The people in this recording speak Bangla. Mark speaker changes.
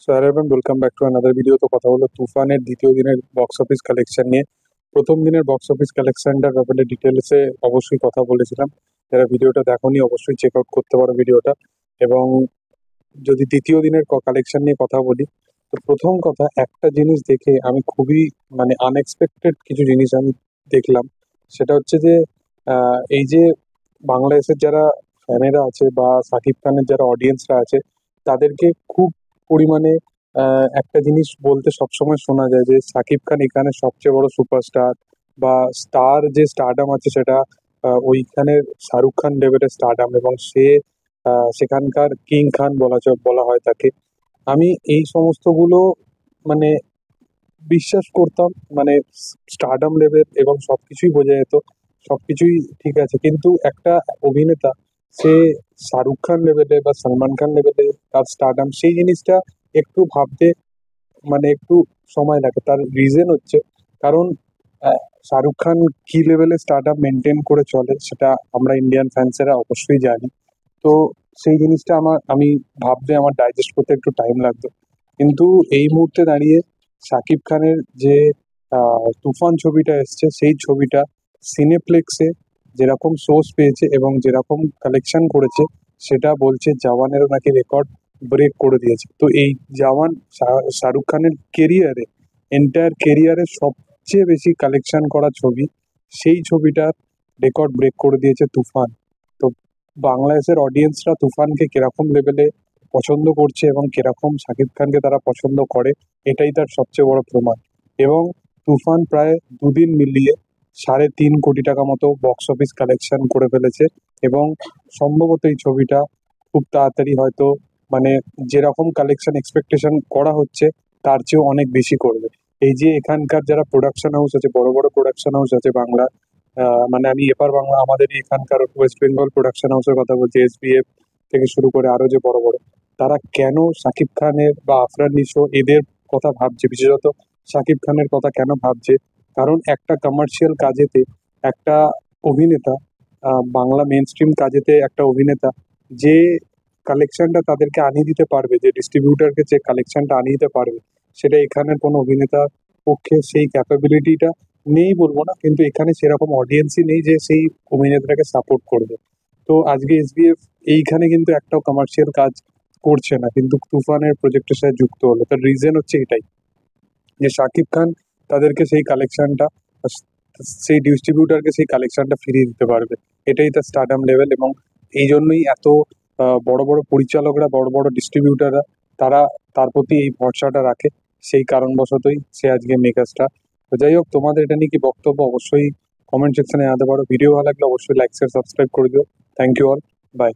Speaker 1: So hello everyone, welcome back to another video. তো কথা হলো তুফানের দ্বিতীয় দিনের বক্স অফিস কালেকশন নিয়ে। প্রথম দিনের বক্স অফিস কালেকশনটার ব্যাপারে ডিটেলসে অবশ্যই কথা বলেছিলাম। যারা ভিডিওটা দেখোনি অবশ্যই চেক আউট করতে পারো ভিডিওটা। এবং যদি দ্বিতীয় দিনের কালেকশন নিয়ে কথা বলি, তো প্রথম কথা একটা জিনিস দেখে আমি খুবই আনএক্সপেক্টেড কিছু জিনিস আমি দেখলাম। সেটা হচ্ছে যে এই যে বাংলাদেশের যারা ফ্যানেরা আছে বা সাকিব খানের যারা অডিয়েন্সরা আছে, তাদেরকে খুব পরিমাণে একটা জিনিস বলতে সবসময় শোনা যায় যে সাকিব খান এখানে সবচেয়ে বড় সুপারস্টার বা স্টার, যে স্টারডাম আছে সেটা ওইখানের শাহরুখ খান লেভেলের স্টারডাম, এবং সে সেখানকার কিং খান বলা হয় তাকে। আমি এই সমস্তগুলো মানে বিশ্বাস করতাম, মানে স্টারডাম লেভেল এবং সবকিছুই বোঝা যেত, সবকিছুই ঠিক আছে, কিন্তু একটা অভিনেতা সে শাহরুখ খান লেভেলে বা সলমান খান লেভেলে তার স্টারডাম, সেই জিনিসটা একটু ভাবতে একটু সময় লাগে। তার রিজন হচ্ছে কারণ শাহরুখ খান কি লেভেলে স্টারডাম মেনটেন করে চলে সেটা আমরা ইন্ডিয়ান ফ্যান্সেরা অবশ্যই জানি। তো সেই জিনিসটা আমি ভাবতে, আমার ডাইজেস্ট করতে একটু টাইম লাগতো। কিন্তু এই মুহূর্তে দাঁড়িয়ে শাকিব খানের যে তুফান ছবিটা এসছে, সেই ছবিটা সিনেপ্লেক্সে যেরকম সোর্স পেয়েছে এবং যেরকম কালেকশন করেছে, সেটা বলছে জওয়ানেরও নাকি রেকর্ড ব্রেক করে দিয়েছে। তো এই জওয়ান শাহরুখ খানের কেরিয়ারে, এন্টায়ার কেরিয়ারে সবচেয়ে বেশি কালেকশন করা ছবি, সেই ছবিটার রেকর্ড ব্রেক করে দিয়েছে তুফান। তো বাংলাদেশের অডিয়েন্সরা তুফানকে কিরকম লেভেলে পছন্দ করছে এবং কিরকম শাকিব খানকে তারা পছন্দ করে, এটাই তার সবচেয়ে বড় প্রমাণ। এবং তুফান প্রায় দুদিন মিলিয়ে 3.5 কোটি টাকা মতো বক্স অফিস কালেকশন করে ফেলেছে, এবং সম্ভবত এই ছবিটা খুব তাড়াতাড়ি হয়তো যেরকম কালেকশন এক্সপেকটেশন করা হচ্ছে তার চেয়েও অনেক বেশি করবে। এই যে এখানকার যারা প্রোডাকশন হাউস আছে, বড় বড় প্রোডাকশন হাউস আছে বাংলা, আমি এপার বাংলা আমাদের এখানকার ওয়েস্ট বেঙ্গল প্রোডাকশন হাউসের কথা বলছি, এসবিএফ থেকে শুরু করে আরো যে বড় বড়, তারা কেন সাকিব খানের বা আফরান নিশো এদের কথা ভাবছে, বিশেষত সাকিব খানের কথা কেন ভাবছে? কারণ একটা কমার্শিয়াল কাজেতে একটা অভিনেতা, বাংলা মেন স্ট্রিম কাজেতে একটা অভিনেতা যে কালেকশনটা তাদেরকে আনিয়ে দিতে পারবে, যে ডিস্ট্রিবিউটারকে যে কালেকশনটা আনিয়ে দিতে পারবে, সেটা এখানের কোনো অভিনেতার পক্ষে সেই ক্যাপাবিলিটিটা নেই বলবো না, কিন্তু এখানে সেরকম অডিয়েন্সই নেই যে সেই অভিনেতাটাকে সাপোর্ট করবে। তো আজকে এসবিএফ এইখানে কিন্তু একটাও কমার্শিয়াল কাজ করছে না, কিন্তু তুফানের প্রজেক্টের সাথে যুক্ত হলো। তার রিজন হচ্ছে এটাই, যে শাকিব খান তাদেরকে সেই কালেকশনটা, সেই ডিস্ট্রিবিউটারকে সেই কালেকশনটা ফিরিয়ে দিতে পারবে। এটাই তার স্টারডাম লেভেল, এবং এই জন্যই এত বড় বড় পরিচালকরা, বড় বড় ডিস্ট্রিবিউটাররা, তারা তার প্রতি এই ভরসাটা রাখে। সেই কারণবশতই সে আজকে মেগাস্টার। তো যাই হোক, তোমাদের এটা নিয়ে কি বক্তব্য অবশ্যই কমেন্ট সেকশনে জানাতে পারো। ভিডিও ভালো লাগলে অবশ্যই লাইক শেয়ার সাবস্ক্রাইব করে দিও। Thank you all, by.